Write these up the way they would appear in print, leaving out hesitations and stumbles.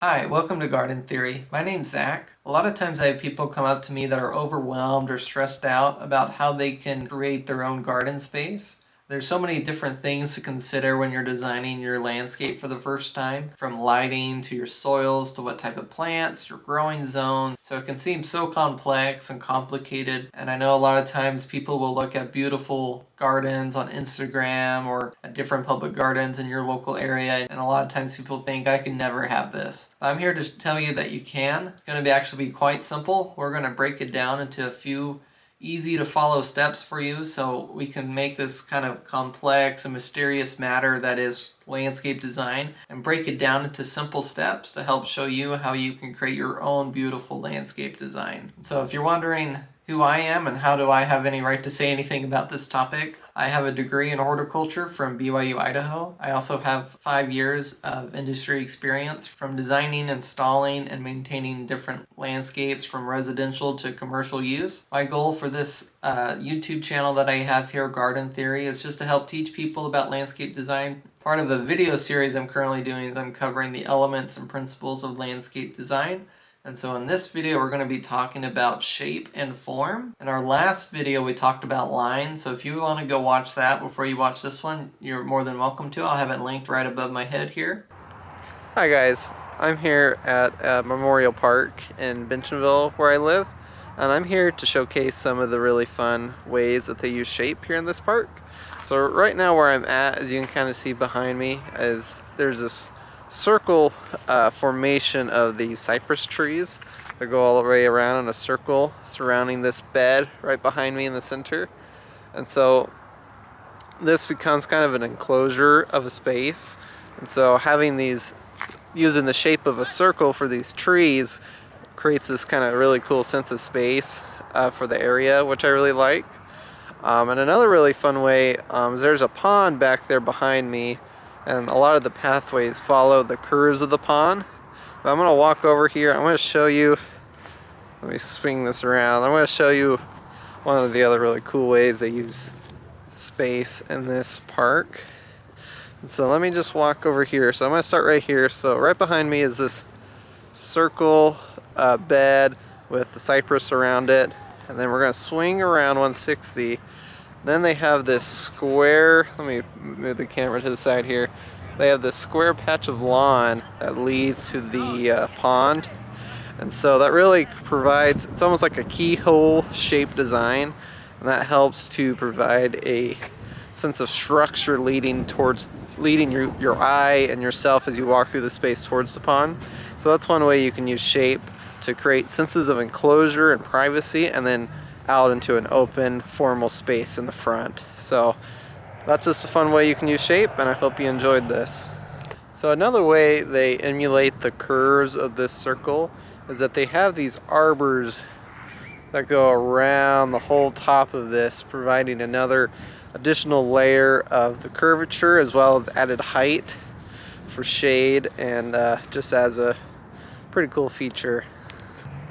Hi, welcome to Garden Theory. My name's Zach. A lot of times I have people come up to me that are overwhelmed or stressed out about how they can create their own garden space. There's so many different things to consider when you're designing your landscape for the first time, from lighting to your soils to what type of plants, your growing zone. So it can seem so complex and complicated. And I know a lot of times people will look at beautiful gardens on Instagram or at different public gardens in your local area, and a lot of times people think I can never have this. I'm here to tell you that you can. It's going to actually be quite simple. We're going to break it down into a few easy to follow steps for you so we can make this kind of complex and mysterious matter that is landscape design and break it down into simple steps to help show you how you can create your own beautiful landscape design. So if you're wondering who I am and how do I have any right to say anything about this topic, I have a degree in horticulture from BYU, Idaho. I also have 5 years of industry experience from designing, installing, and maintaining different landscapes from residential to commercial use. My goal for this YouTube channel that I have here, Garden Theory, is just to help teach people about landscape design. Part of a video series I'm currently doing is I'm covering the elements and principles of landscape design. And so in this video, we're going to be talking about shape and form. In our last video, we talked about lines. So if you want to go watch that before you watch this one, you're more than welcome to. I'll have it linked right above my head here. Hi guys, I'm here at Memorial Park in Bentonville where I live. And I'm here to showcase some of the really fun ways that they use shape here in this park. So right now where I'm at, as you can kind of see behind me, is there's this circle formation of these cypress trees that go all the way around in a circle surrounding this bed right behind me in the center. And so this becomes kind of an enclosure of a space. And so having these, using the shape of a circle for these trees, creates this kind of really cool sense of space for the area, which I really like. And another really fun way is there's a pond back there behind me, and a lot of the pathways follow the curves of the pond. But I'm going to walk over here. I'm going to show you, let me swing this around. I'm going to show you one of the other really cool ways they use space in this park. And so let me just walk over here. So I'm going to start right here. So right behind me is this circle bed with the cypress around it. And then we're going to swing around 160. Then they have this square, let me move the camera to the side here. They have this square patch of lawn that leads to the pond. And so that really provides, it's almost like a keyhole shaped design. And that helps to provide a sense of structure leading your eye and yourself as you walk through the space towards the pond. So that's one way you can use shape to create senses of enclosure and privacy, and then out into an open formal space in the front. So that's just a fun way you can use shape, and I hope you enjoyed this. So another way they emulate the curves of this circle is that they have these arbors that go around the whole top of this, providing another additional layer of the curvature as well as added height for shade, and just as a pretty cool feature.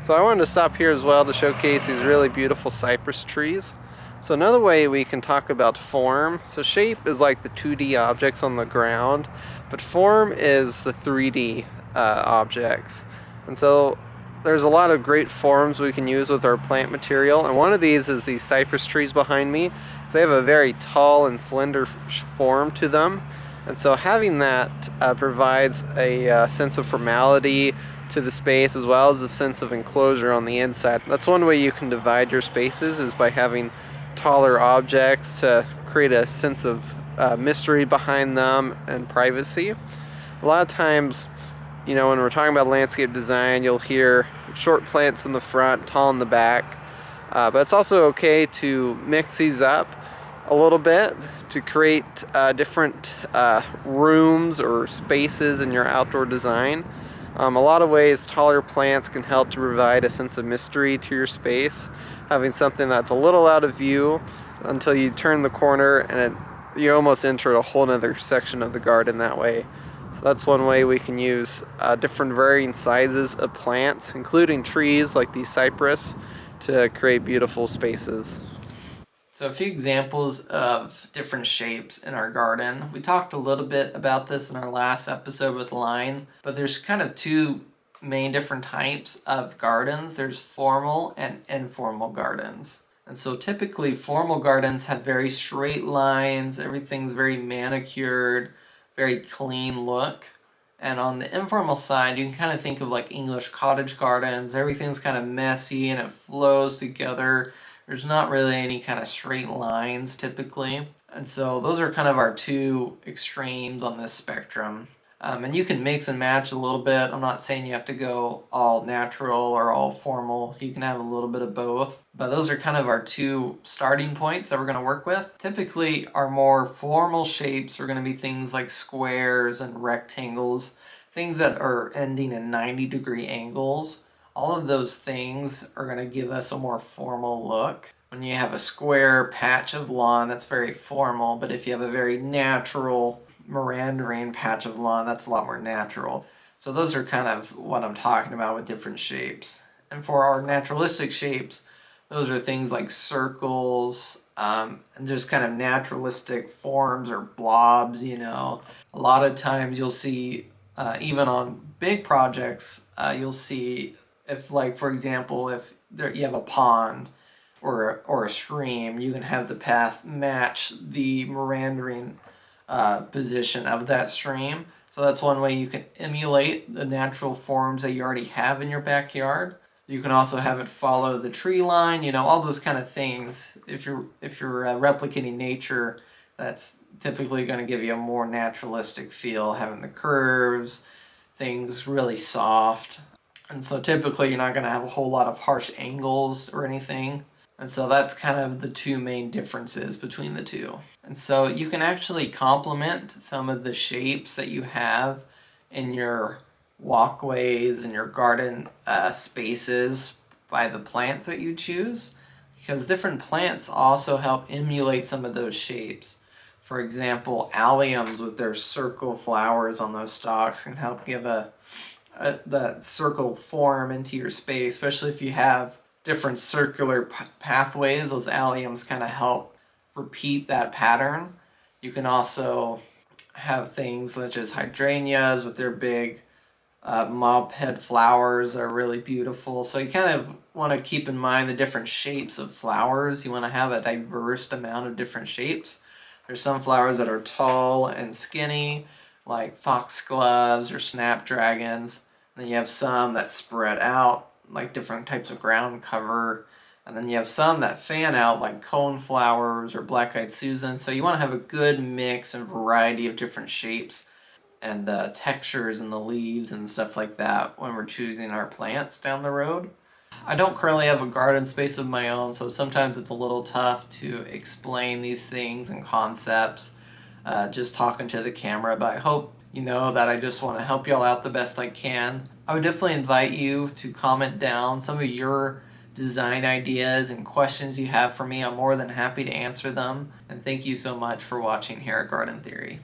So I wanted to stop here as well to showcase these really beautiful cypress trees. So another way we can talk about form. So shape is like the 2D objects on the ground, but form is the 3D objects. And so there's a lot of great forms we can use with our plant material, and one of these is these cypress trees behind me. So they have a very tall and slender form to them, and so having that provides a sense of formality to the space as well as a sense of enclosure on the inside. That's one way you can divide your spaces, is by having taller objects to create a sense of mystery behind them and privacy. A lot of times, you know, when we're talking about landscape design, you'll hear short plants in the front, tall in the back. But it's also okay to mix these up a little bit to create different rooms or spaces in your outdoor design. A lot of ways taller plants can help to provide a sense of mystery to your space, having something that's a little out of view until you turn the corner and you almost enter a whole other section of the garden that way. So that's one way we can use different varying sizes of plants, including trees like these cypress, to create beautiful spaces. So a few examples of different shapes in our garden. We talked a little bit about this in our last episode with line, but there's kind of two main different types of gardens. There's formal and informal gardens. And so typically formal gardens have very straight lines, everything's very manicured, very clean look. And on the informal side, you can kind of think of like English cottage gardens. Everything's kind of messy and it flows together. There's not really any kind of straight lines typically. And so those are kind of our two extremes on this spectrum. And you can mix and match a little bit. I'm not saying you have to go all natural or all formal. You can have a little bit of both. But those are kind of our two starting points that we're going to work with. Typically, our more formal shapes are going to be things like squares and rectangles, things that are ending in 90-degree angles. All of those things are going to give us a more formal look. When you have a square patch of lawn, that's very formal. But if you have a very natural meandering patch of lawn, that's a lot more natural. So those are kind of what I'm talking about with different shapes. And for our naturalistic shapes, those are things like circles, and just kind of naturalistic forms or blobs, A lot of times you'll see, even on big projects, you'll see if, like, for example, if you have a pond or a stream, you can have the path match the meandering position of that stream. So that's one way you can emulate the natural forms that you already have in your backyard. You can also have it follow the tree line, all those kind of things. If you're replicating nature, that's typically going to give you a more naturalistic feel, having the curves, things really soft. And so typically you're not going to have a whole lot of harsh angles or anything. And so that's kind of the two main differences between the two. And so you can actually complement some of the shapes that you have in your walkways and your garden spaces by the plants that you choose, because different plants also help emulate some of those shapes. For example, alliums with their circle flowers on those stalks can help give that circle form into your space, especially if you have different circular pathways. Those alliums kind of help repeat that pattern. You can also have things such as hydrangeas with their big mop head flowers that are really beautiful. So you kind of want to keep in mind the different shapes of flowers. You want to have a diverse amount of different shapes. There's some flowers that are tall and skinny, like foxgloves or snapdragons. And then you have some that spread out, like different types of ground cover. And then you have some that fan out, like coneflowers or black-eyed Susan. So you want to have a good mix and variety of different shapes and textures in the leaves and stuff like that when we're choosing our plants down the road. I don't currently have a garden space of my own, so sometimes it's a little tough to explain these things and concepts just talking to the camera, but I hope you know that I just want to help y'all out the best I can. I would definitely invite you to comment down some of your design ideas and questions you have for me. I'm more than happy to answer them. And thank you so much for watching here at Garden Theory.